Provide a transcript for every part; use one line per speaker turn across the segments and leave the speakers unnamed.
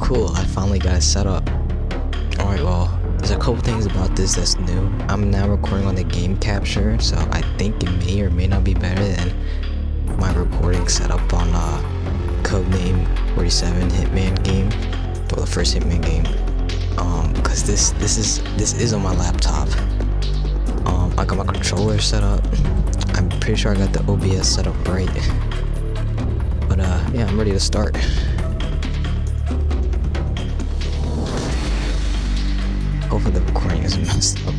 Cool. I finally got it set up. Alright, well, there's a couple things about this that's new. I'm now recording on the game capture, so I think it may or may not be better than my recording setup on Codename 47 Hitman game, or the first Hitman game. Because this is on my laptop. I got my controller set up. I'm pretty sure I got the OBS set up right. But yeah, I'm ready to start. Hopefully the recording isn't messed up.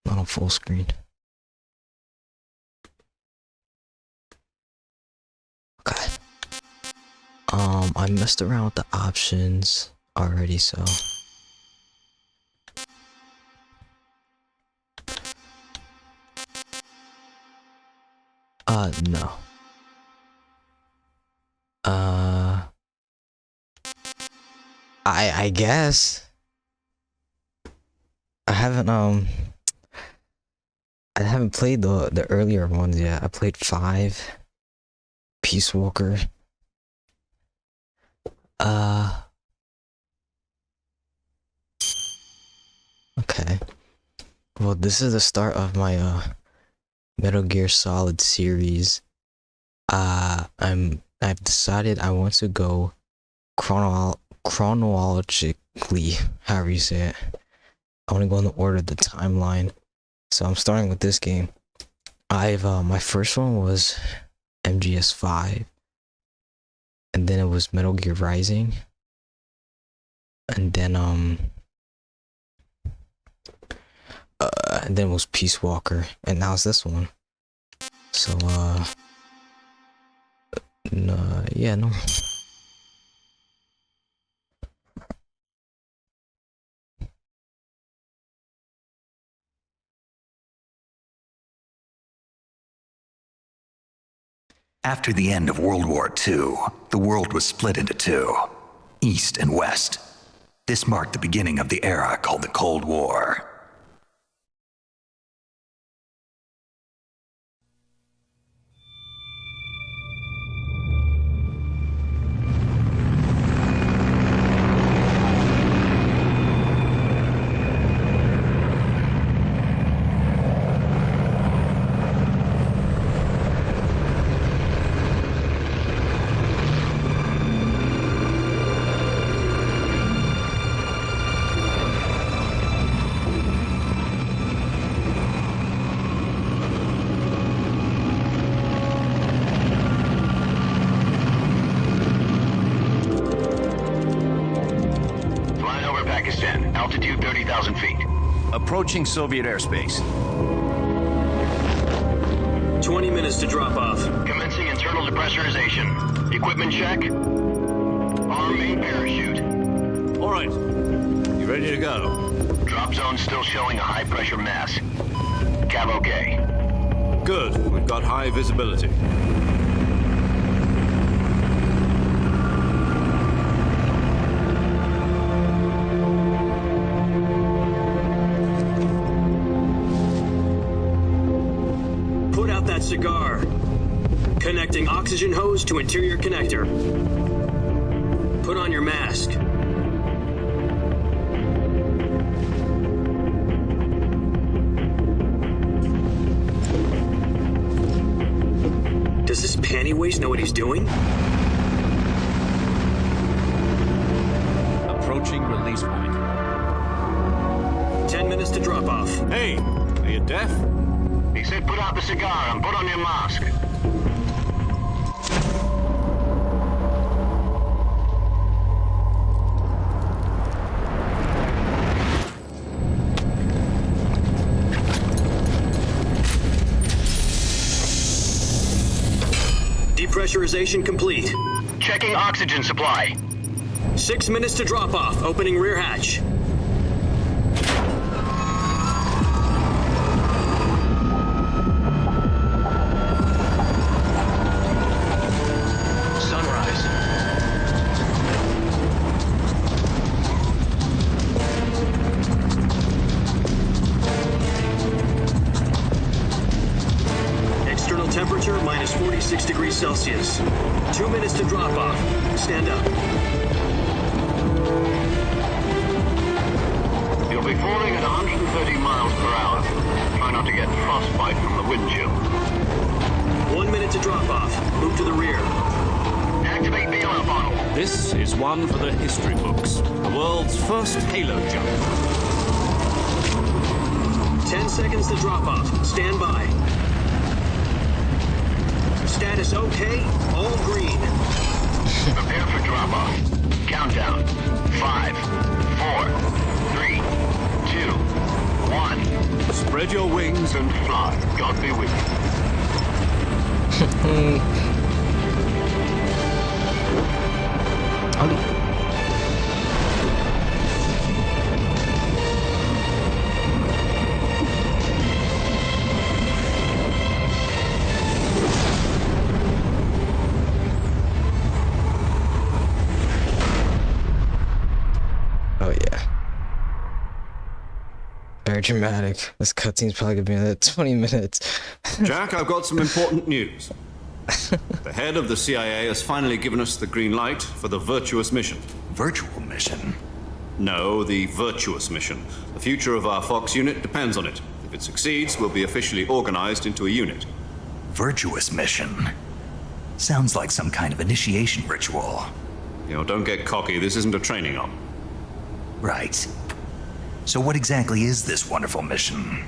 Not on full screen. Okay. I messed around with the options already, so no. I guess I haven't played the earlier ones yet. I played 5, Peace Walker. Okay. Well, this is the start of my Metal Gear Solid series. I've decided I want to go chronologically, however you say it. I want to go in the order of the timeline. So I'm starting with this game. My first one was MGS5. And then it was Metal Gear Rising. And then it was Peace Walker. And now it's this one. So no.
After the end of World War II, the world was split into two, East and West. This marked the beginning of the era called the Cold War.
Altitude 30,000 feet.
Approaching Soviet airspace.
20 minutes to drop off.
Commencing internal depressurization. Equipment check. Arm main parachute.
All right. You ready to go?
Drop zone still showing a high pressure mass. Cav okay.
Good. We've got high visibility.
That cigar. Connecting oxygen hose to interior connector. Put on your mask. Does this panty waste know what he's doing?
Approaching release point.
10 minutes to drop off.
Hey, are you deaf?
He said put out the cigar and put on your mask.
Depressurization complete.
Checking oxygen supply.
6 minutes to drop off. Opening rear hatch. Temperature minus 46 degrees Celsius. 2 minutes to drop off. Stand up.
You'll be falling at 130 miles per hour. Try not to get frostbite from the wind chill.
1 minute to drop off. Move to the rear.
Activate bailout bottle.
This is one for the history books. The world's first halo jump.
10 seconds to drop off. Stand by. Status okay. All green.
Prepare for drop off. Countdown. 5, 4, 3, 2, 1.
Spread your wings
And fly. God be with you.
Ollie. Oh yeah. Very dramatic. This cutscene's probably gonna be another 20 minutes.
Jack, I've got some important news. The head of the CIA has finally given us the green light for the virtuous mission.
Virtual mission?
No, the virtuous mission. The future of our Fox unit depends on it. If it succeeds, we'll be officially organized into a unit.
Virtuous mission? Sounds like some kind of initiation ritual.
Don't get cocky. This isn't a training op.
Right. So what exactly is this wonderful mission?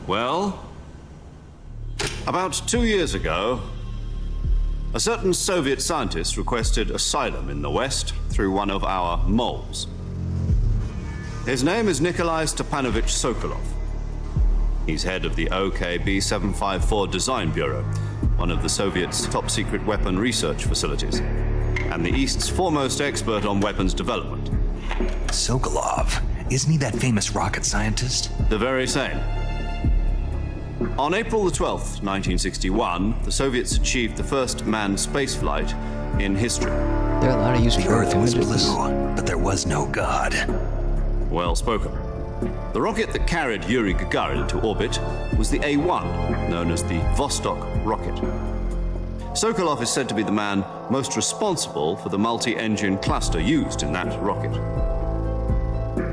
Well, about 2 years ago, a certain Soviet scientist requested asylum in the West through one of our moles. His name is Nikolai Stepanovich Sokolov. He's head of the OKB 754 Design Bureau, one of the Soviets' top-secret weapon research facilities, and the East's foremost expert on weapons development.
Sokolov? Isn't he that famous rocket scientist?
The very same. On April the 12th, 1961, the Soviets achieved the first manned spaceflight in history.
They're allowed to use
The Earth was
images.
blue, but there was no God.
Well spoken. The rocket that carried Yuri Gagarin into orbit was the A-1, known as the Vostok rocket. Sokolov is said to be the man most responsible for the multi-engine cluster used in that rocket.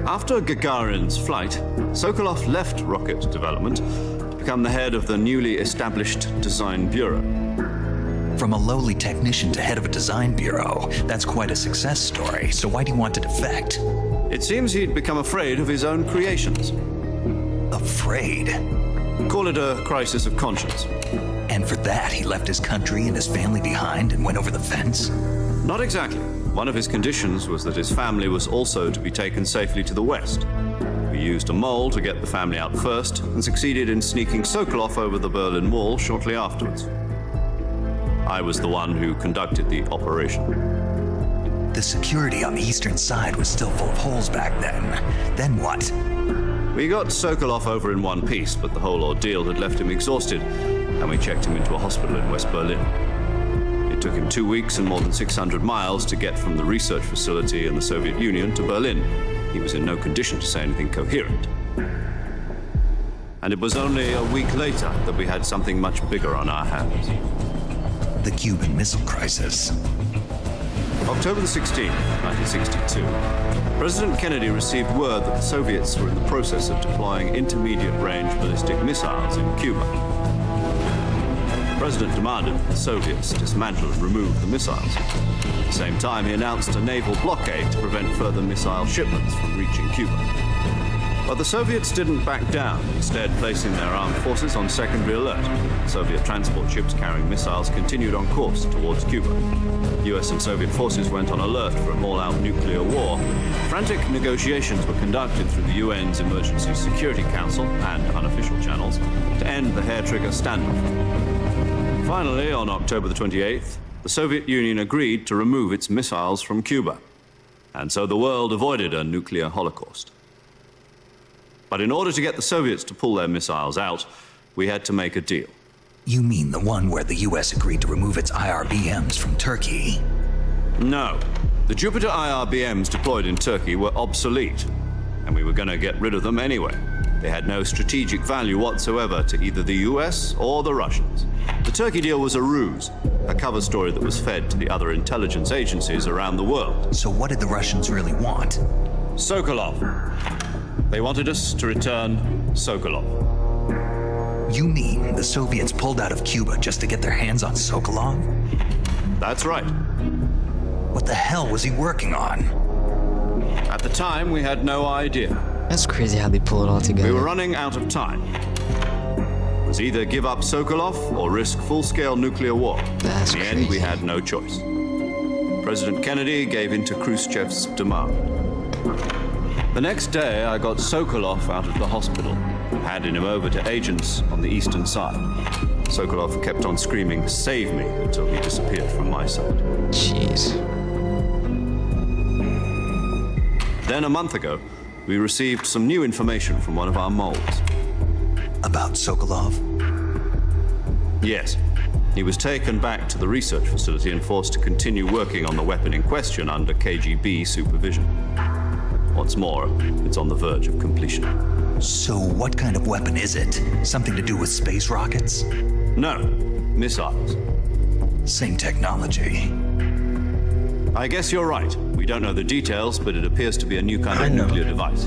After Gagarin's flight, Sokolov left rocket development to become the head of the newly established Design Bureau.
From a lowly technician to head of a design bureau, that's quite a success story. So why do you want to defect?
It seems he'd become afraid of his own creations.
Afraid?
Call it a crisis of conscience.
And for that, he left his country and his family behind and went over the fence?
Not exactly. One of his conditions was that his family was also to be taken safely to the West. We used a mole to get the family out first and succeeded in sneaking Sokolov over the Berlin Wall shortly afterwards. I was the one who conducted the operation.
The security on the eastern side was still full of holes back then. Then what?
We got Sokolov over in one piece, but the whole ordeal had left him exhausted, and we checked him into a hospital in West Berlin. It took him 2 weeks and more than 600 miles to get from the research facility in the Soviet Union to Berlin. He was in no condition to say anything coherent. And it was only a week later that we had something much bigger on our hands.
The Cuban Missile Crisis.
October the 16th, 1962, President Kennedy received word that the Soviets were in the process of deploying intermediate-range ballistic missiles in Cuba. The President demanded that the Soviets dismantle and remove the missiles. At the same time, he announced a naval blockade to prevent further missile shipments from reaching Cuba. But the Soviets didn't back down, instead placing their armed forces on secondary alert. Soviet transport ships carrying missiles continued on course towards Cuba. US and Soviet forces went on alert for an all-out nuclear war. Frantic negotiations were conducted through the UN's Emergency Security Council and unofficial channels to end the hair-trigger standoff. Finally, on October the 28th, the Soviet Union agreed to remove its missiles from Cuba. And so the world avoided a nuclear holocaust. But in order to get the Soviets to pull their missiles out, we had to make a deal.
You mean the one where the US agreed to remove its IRBMs from Turkey?
No. The Jupiter IRBMs deployed in Turkey were obsolete, and we were going to get rid of them anyway. They had no strategic value whatsoever to either the US or the Russians. The Turkey deal was a ruse, a cover story that was fed to the other intelligence agencies around the world.
So what did the Russians really want?
Sokolov. They wanted us to return Sokolov.
You mean the Soviets pulled out of Cuba just to get their hands on Sokolov?
That's right.
What the hell was he working on?
At the time, we had no idea.
That's crazy how they pull it all together.
We were running out of time. It was either give up Sokolov or risk full-scale nuclear war.
That's
in the
crazy.
end, we had no choice. President Kennedy gave in to Khrushchev's demand. The next day, I got Sokolov out of the hospital, handed him over to agents on the eastern side. Sokolov kept on screaming, "Save me," until he disappeared from my side.
Jeez.
Then a month ago, we received some new information from one of our moles.
About Sokolov?
Yes. He was taken back to the research facility and forced to continue working on the weapon in question under KGB supervision. What's more, it's on the verge of completion.
So what kind of weapon is it? Something to do with space rockets?
No, missiles.
Same technology.
I guess you're right. We don't know the details, but it appears to be a new kind
I
of
know.
nuclear device.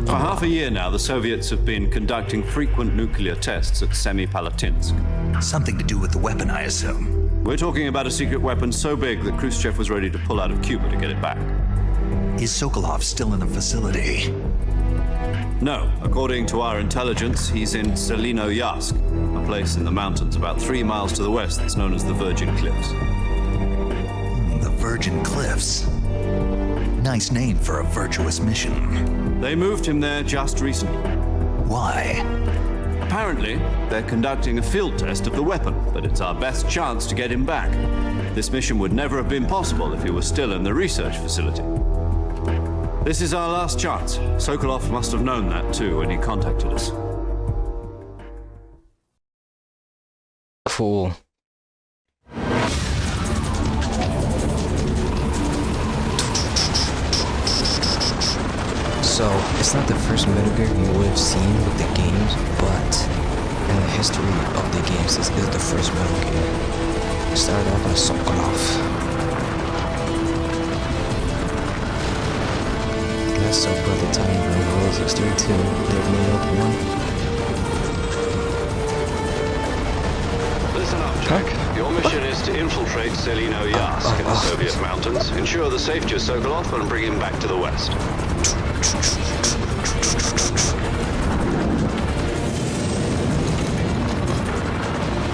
For half a year now, the Soviets have been conducting frequent nuclear tests at Semipalatinsk.
Something to do with the weapon, I assume.
We're talking about a secret weapon so big that Khrushchev was ready to pull out of Cuba to get it back.
Is Sokolov still in the facility?
No, according to our intelligence, he's in Selinoyarsk, a place in the mountains about 3 miles to the west that's known as the Virgin Cliffs.
The Virgin Cliffs. Nice name for a virtuous mission.
They moved him there just recently.
Why?
Apparently, they're conducting a field test of the weapon, but it's our best chance to get him back. This mission would never have been possible if he was still in the research facility. This is our last chance. Sokolov must have known that too when he contacted us.
Cool. So, it's not the first Metal Gear you would have seen with the games, but in the history of the games, this is the first Metal Gear. It started off as Sokolov. That's so brother time when I was 62. They're made up one.
Listen up, Jack. Your mission is to infiltrate Selinoyarsk in the Soviet mountains, ensure the safety of Sokolov, and bring him back to the west.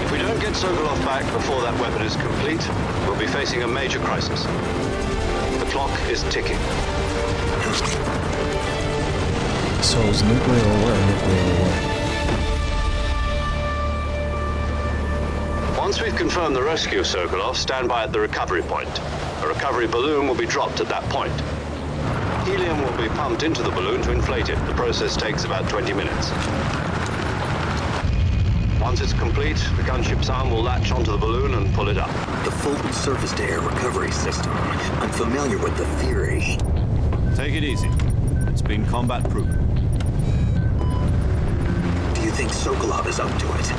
If we don't get Sokolov back before that weapon is complete, we'll be facing a major crisis. The clock is ticking.
So it's nuclear war, nuclear war.
Once we've confirmed the rescue of Sokolov, stand by at the recovery point. A recovery balloon will be dropped at that point. Helium will be pumped into the balloon to inflate it. The process takes about 20 minutes. Once it's complete, the gunship's arm will latch onto the balloon and pull it up.
The full surface-to-air recovery system. I'm familiar with the theory.
Take it easy. It's been combat-proven.
Do you think Sokolov is up to it?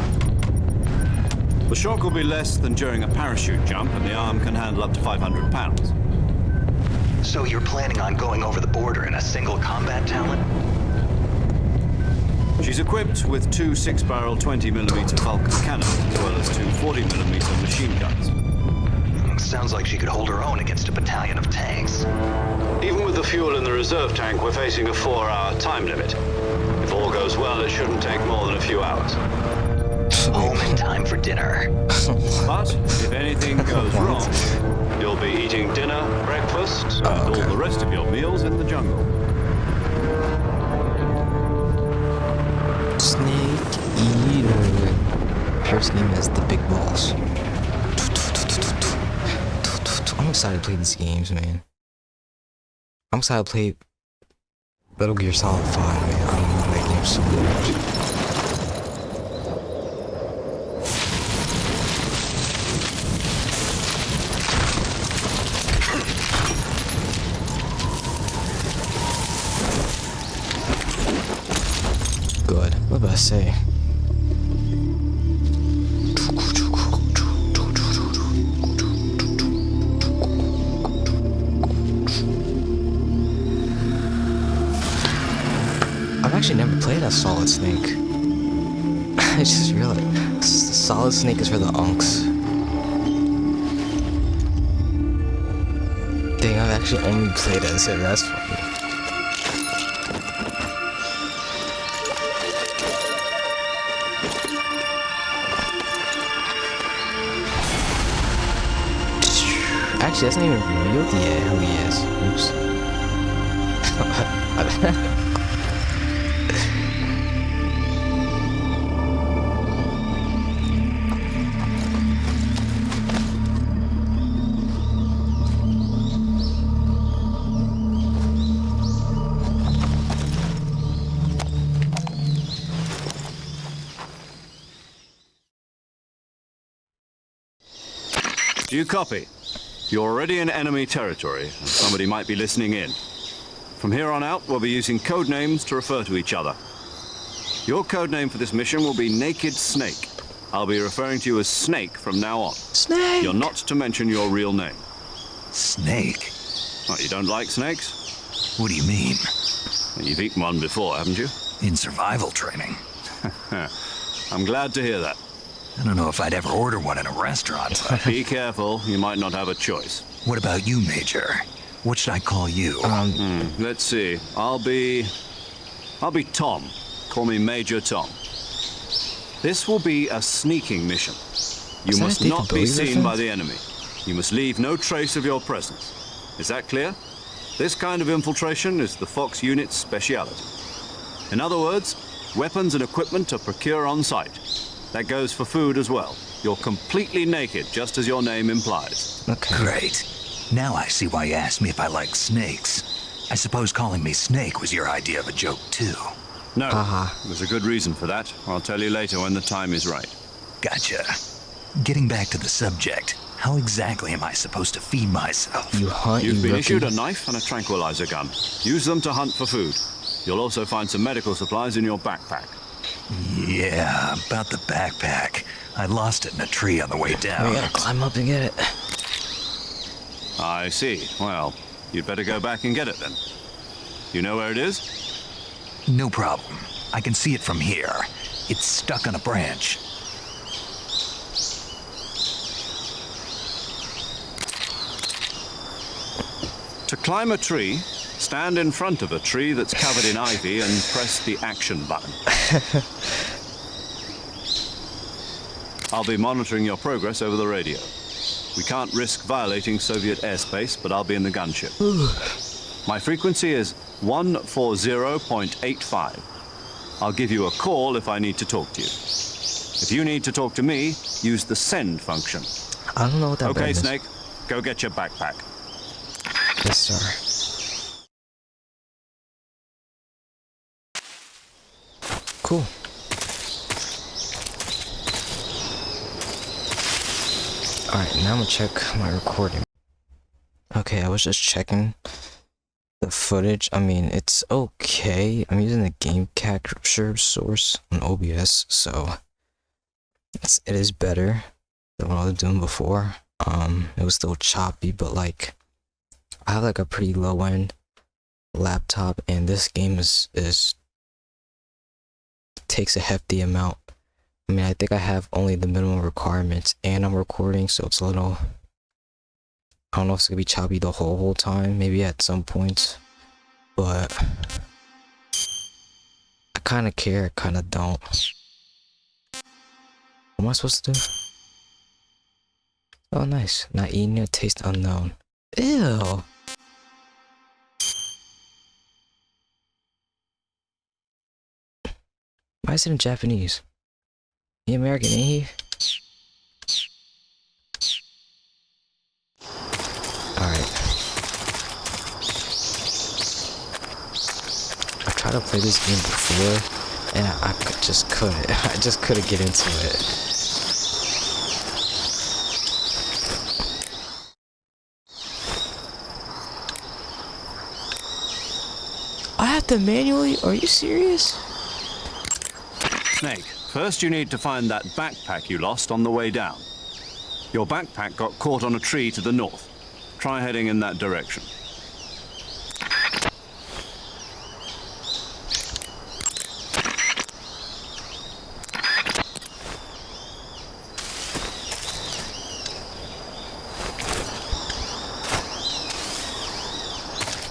The shock will be less than during a parachute jump, and the arm can handle up to 500 pounds.
So you're planning on going over the border in a single combat talent?
She's equipped with 2 6-barrel 20mm Falcon cannons, as well as 2 40mm machine guns.
Sounds like she could hold her own against a battalion of tanks.
Even with the fuel in the reserve tank, we're facing a 4-hour time limit. If all goes well, it shouldn't take more than a few hours.
Home in time for dinner.
But if anything goes wrong, you'll be eating dinner, breakfast, and all the rest of your meals in the jungle.
Snake Eater. Pierce name as the big boss. I'm excited to play these games, man. I'm excited to play Metal Gear Solid 5, man. I love that game so much. gotta say. I've actually never played as Solid Snake. I just realized Solid Snake is for the unks. Dang, I've actually only played as it. That's funny. Actually, that's not even revealed yet who he is. Oops.
Do you copy? You're already in enemy territory, and somebody might be listening in. From here on out, we'll be using code names to refer to each other. Your code name for this mission will be Naked Snake. I'll be referring to you as Snake from now on.
Snake!
You're not to mention your real name.
Snake?
What, you don't like snakes?
What do you mean?
Well, you've eaten one before, haven't you?
In survival training?
I'm glad to hear that.
I don't know if I'd ever order one in a restaurant, but
Be careful, you might not have a choice.
what about you, Major? What should I call you?
Let's see. I'll be Tom. Call me Major Tom. This will be a sneaking mission. You
Is that
must
a Deep
not be
Bowie
seen
reference?
by the enemy. You must leave no trace of your presence. Is that clear? This kind of infiltration is the Fox unit's speciality. In other words, weapons and equipment are procured on site. That goes for food as well. You're completely naked, just as your name implies.
Okay.
Great. Now I see why you asked me if I like snakes. I suppose calling me Snake was your idea of a joke, too.
No,
Haha.
there's a good reason for that. I'll tell you later when the time is right.
Gotcha. Getting back to the subject, how exactly am I supposed to feed myself?
You hunt,
You've
you
been
rookie.
issued a knife and a tranquilizer gun. Use them to hunt for food. You'll also find some medical supplies in your backpack.
Yeah, about the backpack. I lost it in a tree on the way down.
We gotta climb up and get it.
I see. Well, you'd better go back and get it then. You know where it is?
No problem. I can see it from here. It's stuck on a branch.
To climb a tree, stand in front of a tree that's covered in ivy and press the action button. I'll be monitoring your progress over the radio. We can't risk violating Soviet airspace, but I'll be in the gunship. My frequency is 140.85. I'll give you a call if I need to talk to you. If you need to talk to me, use the send function.
I don't know what that
Okay,
button is.
Snake, go get your backpack.
Yes, sir. Cool. Alright, now I'm gonna check my recording. Okay, I was just checking the footage. I mean, it's okay. I'm using the game capture source on OBS, so it is better than what I was doing before. It was still choppy, but like I have like a pretty low end laptop, and this game is takes a hefty amount. I mean, I think I have only the minimum requirements, and I'm recording, so it's a little. I don't know if it's gonna be choppy the whole time. Maybe at some points, but I kind of care, I kind of don't. What am I supposed to do? Oh, nice. Not eating it. Taste unknown. Ew. Why is it in Japanese? He American, ain't he? Alright. I've tried to play this game before, and I just couldn't. I just couldn't get into it. I have to manually? Are you serious?
Snake, first you need to find that backpack you lost on the way down. Your backpack got caught on a tree to the north. Try heading in that direction.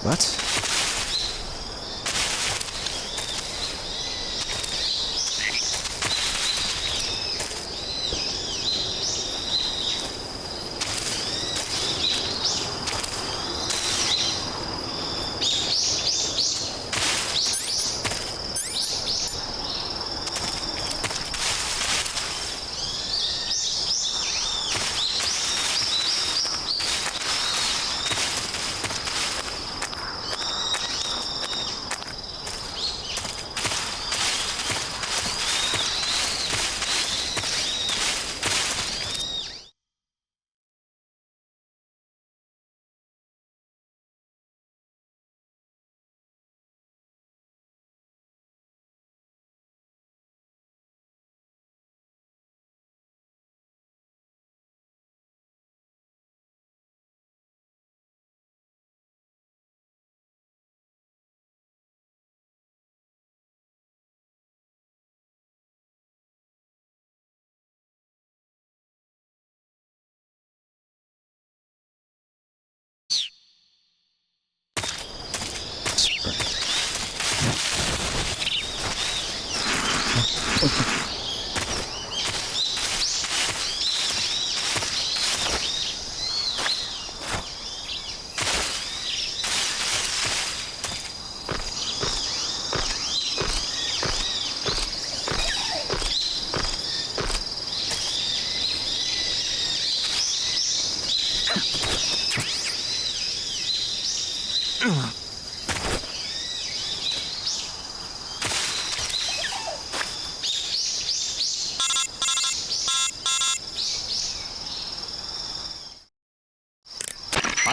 What?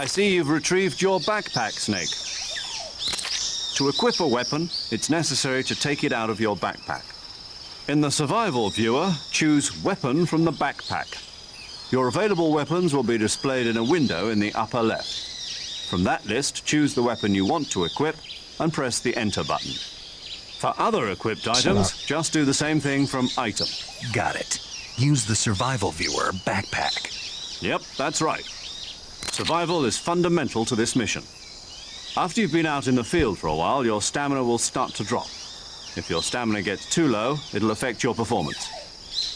I see you've retrieved your backpack, Snake. To equip a weapon, it's necessary to take it out of your backpack. In the survival viewer, choose Weapon from the backpack. Your available weapons will be displayed in a window in the upper left. From that list, choose the weapon you want to equip and press the Enter button. For other equipped items, just do the same thing from Item.
Got it. Use the survival viewer backpack.
Yep, that's right. Survival is fundamental to this mission. After you've been out in the field for a while, your stamina will start to drop. If your stamina gets too low, it'll affect your performance.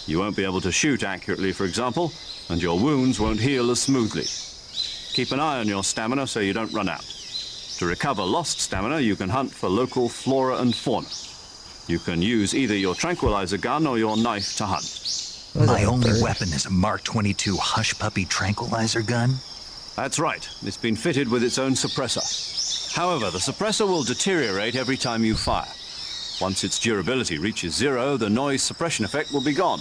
You won't be able to shoot accurately, for example, and your wounds won't heal as smoothly. Keep an eye on your stamina so you don't run out. To recover lost stamina, you can hunt for local flora and fauna. You can use either your tranquilizer gun or your knife to hunt.
My only weapon is a Mark 22 Hush Puppy tranquilizer gun?
That's right. It's been fitted with its own suppressor. However, the suppressor will deteriorate every time you fire. Once its durability reaches 0, the noise suppression effect will be gone.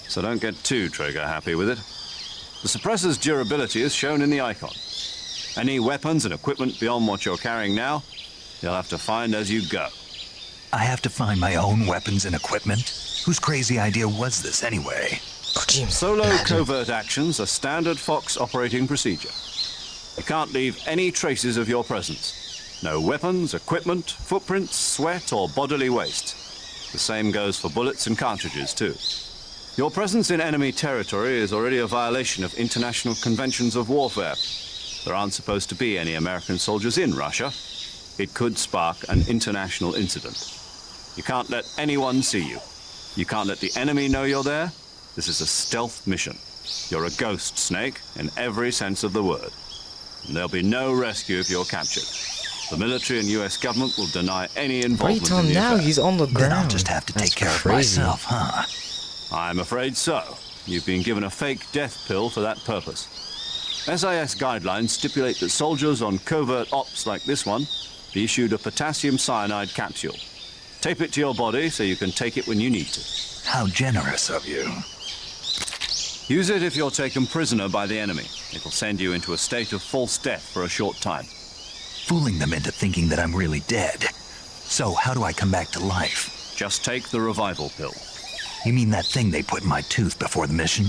So don't get too trigger happy with it. The suppressor's durability is shown in the icon. Any weapons and equipment beyond what you're carrying now, you'll have to find as you go.
I have to find my own weapons and equipment? Whose crazy idea was this anyway?
Solo covert actions are standard Fox operating procedure. You can't leave any traces of your presence. No weapons, equipment, footprints, sweat, or bodily waste. The same goes for bullets and cartridges, too. Your presence in enemy territory is already a violation of international conventions of warfare. There aren't supposed to be any American soldiers in Russia. It could spark an international incident. You can't let anyone see you. You can't let the enemy know you're there. This is a stealth mission. You're a ghost, Snake, in every sense of the word. And there'll be no rescue if you're captured. The military and US government will deny any involvement in the
now
affair.
he's on the ground.
Then I'll just have to take care of myself, huh?
I'm afraid so. You've been given a fake death pill for that purpose. SIS guidelines stipulate that soldiers on covert ops like this one be issued a potassium cyanide capsule. Tape it to your body so you can take it when you need to.
How generous of you.
Use it if you're taken prisoner by the enemy. It'll send you into a state of false death for a short time.
Fooling them into thinking that I'm really dead. So how do I come back to life?
Just take the revival pill.
You mean that thing they put in my tooth before the mission?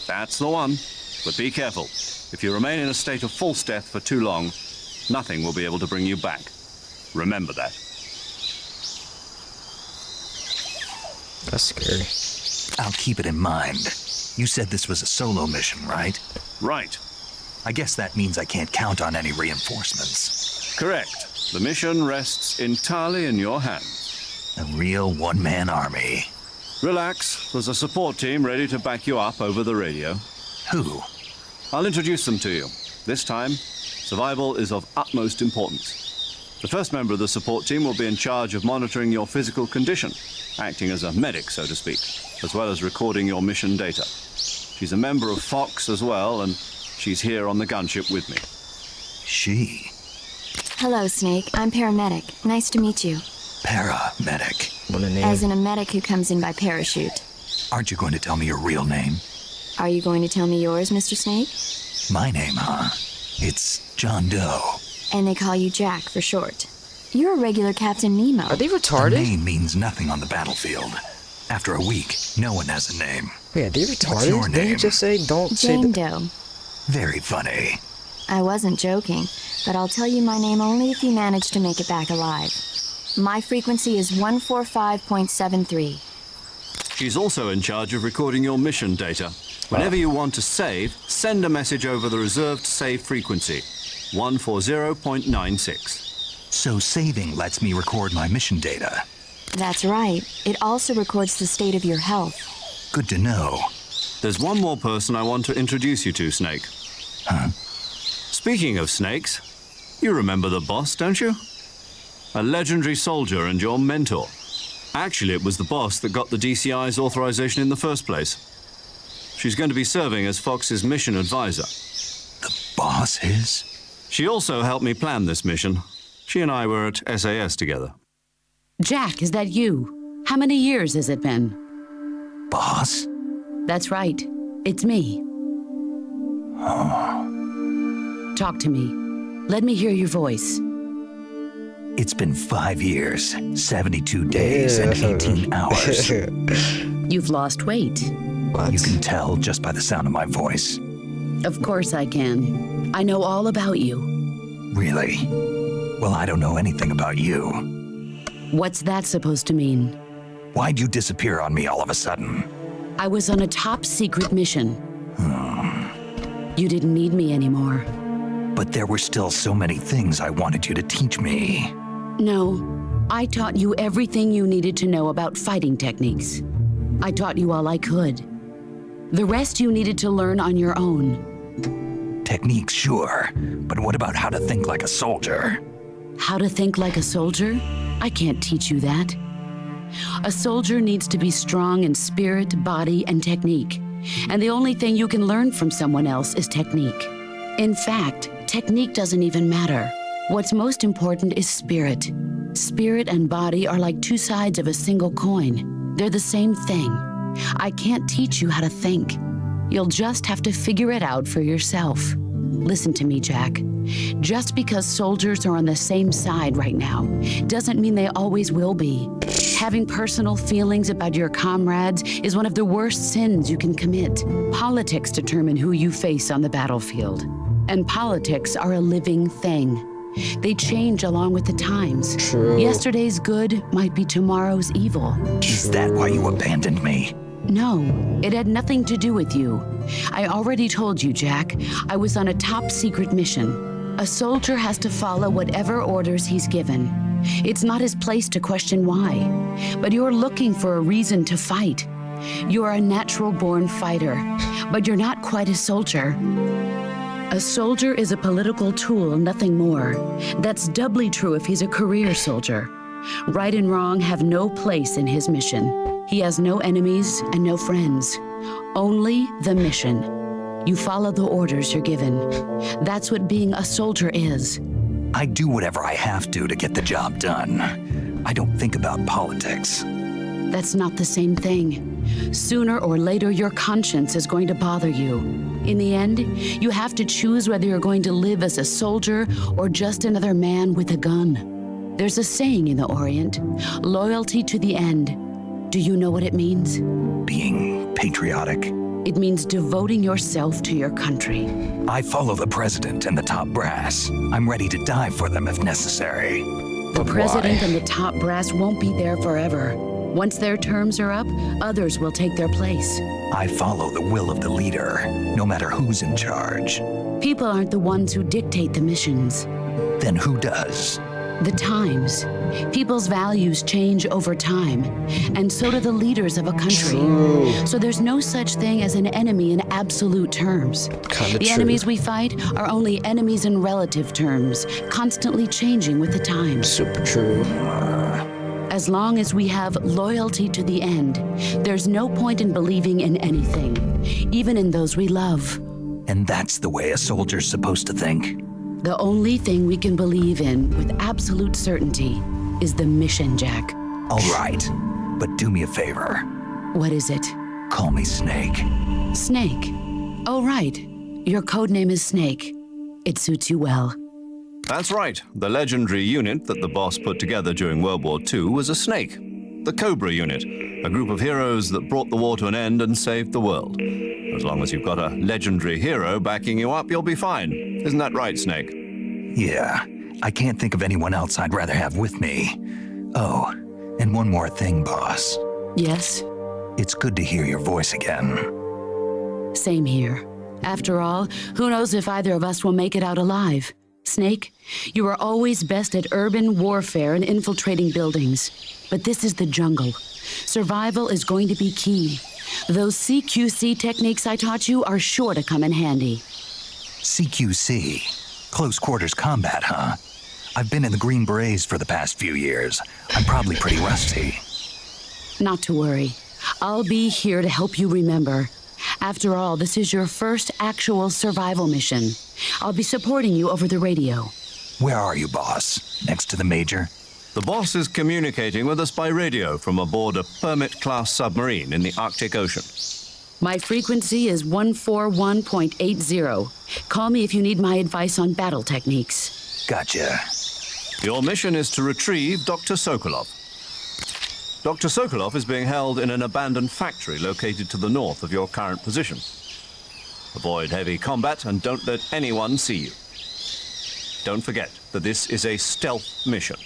That's the one. But be careful. If you remain in a state of false death for too long, nothing will be able to bring you back. Remember that.
That's scary.
I'll keep it in mind. You said this was a solo mission, right?
Right.
I guess that means I can't count on any reinforcements.
Correct. The mission rests entirely in your hands.
A real one-man army.
Relax. There's a support team ready to back you up over the radio.
Who?
I'll introduce them to you. This time, survival is of utmost importance. The first member of the support team will be in charge of monitoring your physical condition, acting as a medic, so to speak, as well as recording your mission data. She's a member of Fox as well, and she's here on the gunship with me.
She?
Hello, Snake. I'm paramedic. Nice to meet you.
Paramedic.
What a name.
As in a medic who comes in by parachute.
Aren't you going to tell me your real name?
Are you going to tell me yours, Mr. Snake?
My name, huh? It's John Doe.
And they call you Jack for short. You're a regular Captain Nemo.
Are they
A
retarded?
name means nothing on the battlefield. After a week, no one has a name.
Wait, are they retarded?
What's your
Didn't he
name?
just say don't say
Jane
the...
Doe.
Very funny.
I wasn't joking, but I'll tell you my name only if you manage to make it back alive. My frequency is 145.73.
She's also in charge of recording your mission data. Whenever you want to save, send a message over the reserved save frequency, 140.96.
So saving lets me record my mission data.
That's right. It also records the state of your health.
Good to know.
There's one more person I want to introduce you to, Snake.
Huh?
Speaking of snakes, you remember the boss, don't you? A legendary soldier and your mentor. Actually, it was the boss that got the DCI's authorization in the first place. She's going to be serving as Fox's mission advisor.
The boss is?
She also helped me plan this mission. She and I were at SAS together.
Jack, is that you? How many years has it been?
Boss?
That's right. It's me. Talk to me. Let me hear your voice.
It's been 5 years, 72 days, and 18 hours.
You've lost weight.
What?
You can tell just by the sound of my voice.
Of course I can. I know all about you.
Really? Well, I don't know anything about you.
What's that supposed to mean?
Why'd you disappear on me all of a sudden?
I was on a top secret mission. You didn't need me anymore.
But there were still so many things I wanted you to teach me.
No, I taught you everything you needed to know about fighting techniques. I taught you all I could. The rest you needed to learn on your own.
Techniques, sure. But what about how to think like a soldier?
How to think like a soldier? I can't teach you that. A soldier needs to be strong in spirit, body, and technique. And the only thing you can learn from someone else is technique. In fact, technique doesn't even matter. What's most important is spirit. Spirit and body are like two sides of a single coin. They're the same thing. I can't teach you how to think. You'll just have to figure it out for yourself. Listen to me, Jack. Just because soldiers are on the same side right now doesn't mean they always will be. Having personal feelings about your comrades is one of the worst sins you can commit. Politics determine who you face on the battlefield. And politics are a living thing. They change along with the times.
True.
Yesterday's good might be tomorrow's evil.
Is that why you abandoned me?
No, it had nothing to do with you. I already told you, Jack. I was on a top secret mission. A soldier has to follow whatever orders he's given. It's not his place to question why. But you're looking for a reason to fight. You're a natural-born fighter, but you're not quite a soldier. A soldier is a political tool, nothing more. That's doubly true if he's a career soldier. Right and wrong have no place in his mission. He has no enemies and no friends. Only the mission. You follow the orders you're given. That's what being a soldier is.
I do whatever I have to get the job done. I don't think about politics.
That's not the same thing. Sooner or later, your conscience is going to bother you. In the end, you have to choose whether you're going to live as a soldier or just another man with a gun. There's a saying in the Orient, loyalty to the end. Do you know what it means?
Being patriotic.
It means devoting yourself to your country.
I follow the president and the top brass. I'm ready to die for them if necessary.
The
But
president
why?
and the top brass won't be there forever. Once their terms are up, others will take their place.
I follow the will of the leader, no matter who's in charge.
People aren't the ones who dictate the missions.
Then who does?
The times. People's values change over time, and so do the leaders of a country.
True.
So there's no such thing as an enemy in absolute terms.
Kinda
The
true.
enemies we fight are only enemies in relative terms, constantly changing with the times.
Super true.
As long as we have loyalty to the end, there's no point in believing in anything, even in those we love.
And that's the way a soldier's supposed to think.
The only thing we can believe in with absolute certainty is the mission, Jack.
All right, but do me a favor.
What is it?
Call me Snake.
Snake. Oh, right. Your code name is Snake. It suits you well.
That's right. The legendary unit that the boss put together during World War II was a snake. The Cobra unit, a group of heroes that brought the war to an end and saved the world. As long as you've got a legendary hero backing you up, you'll be fine. Isn't that right, Snake?
Yeah, I can't think of anyone else I'd rather have with me. Oh, and one more thing, boss.
Yes?
It's good to hear your voice again.
Same here. After all, who knows if either of us will make it out alive? Snake, you are always best at urban warfare and infiltrating buildings. But this is the jungle. Survival is going to be key. Those CQC techniques I taught you are sure to come in handy.
CQC. Close quarters combat, huh? I've been in the Green Berets for the past few years. I'm probably pretty rusty.
Not to worry. I'll be here to help you remember. After all, this is your first actual survival mission. I'll be supporting you over the radio.
Where are you, boss? Next to the major?
The boss is communicating with us by radio from aboard a Permit-class submarine in the Arctic Ocean.
My frequency is 141.80. Call me if you need my advice on battle techniques.
Gotcha.
Your mission is to retrieve Dr. Sokolov. Dr. Sokolov is being held in an abandoned factory located to the north of your current position. Avoid heavy combat and don't let anyone see you. Don't forget that this is a stealth mission.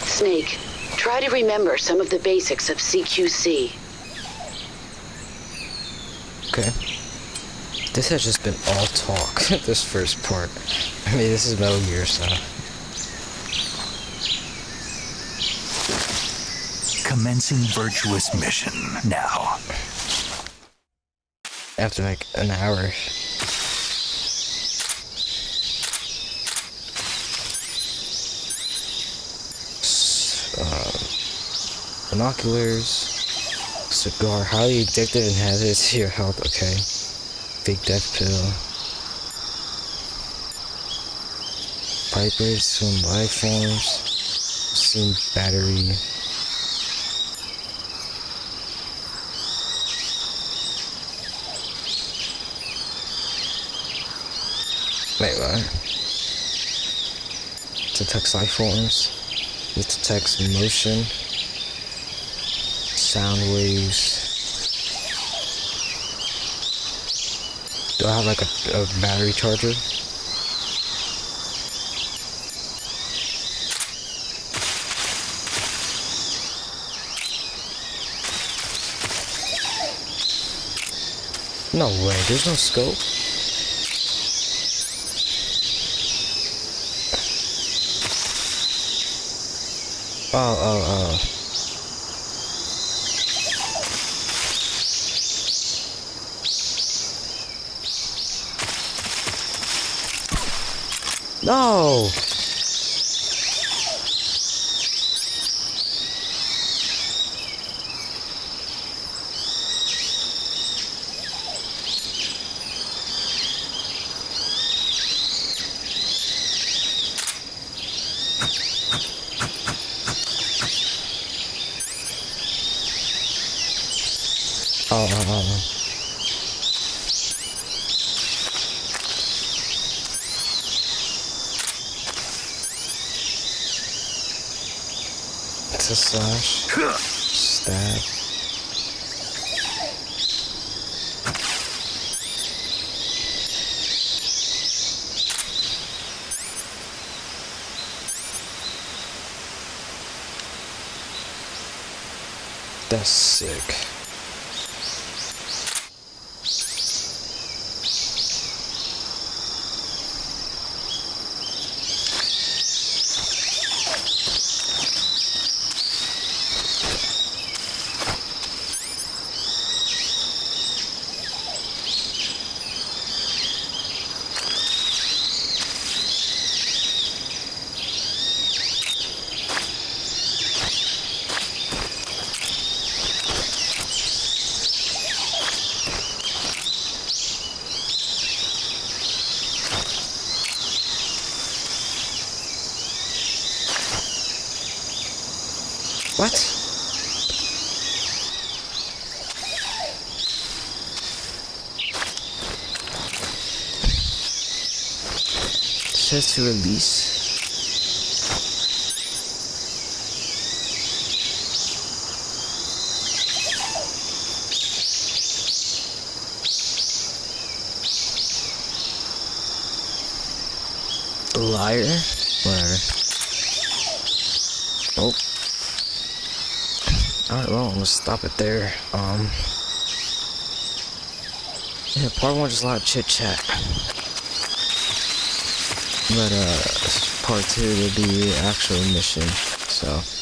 Snake, try to remember some of the basics of CQC.
Okay. This has just been all talk, this first part. I mean, this is Metal Gear, so.
Commencing virtuous mission now.
After like an hour. Binoculars. Cigar. Highly addictive and hazardous to your health, okay. Big death pill. Vipers, swim life forms. Steam battery. Wait, what? Detects life forms. It detects motion. Sound waves. Do I have like a battery charger? No way, there's no scope. Oh. No! Oh. to slash. Stab. That's sick. What? It says to release. Liar? Whatever. Oh. Alright, well, I'm gonna stop it there. Yeah, part 1 just a lot of chit chat. But, part 2 will be the actual mission, so.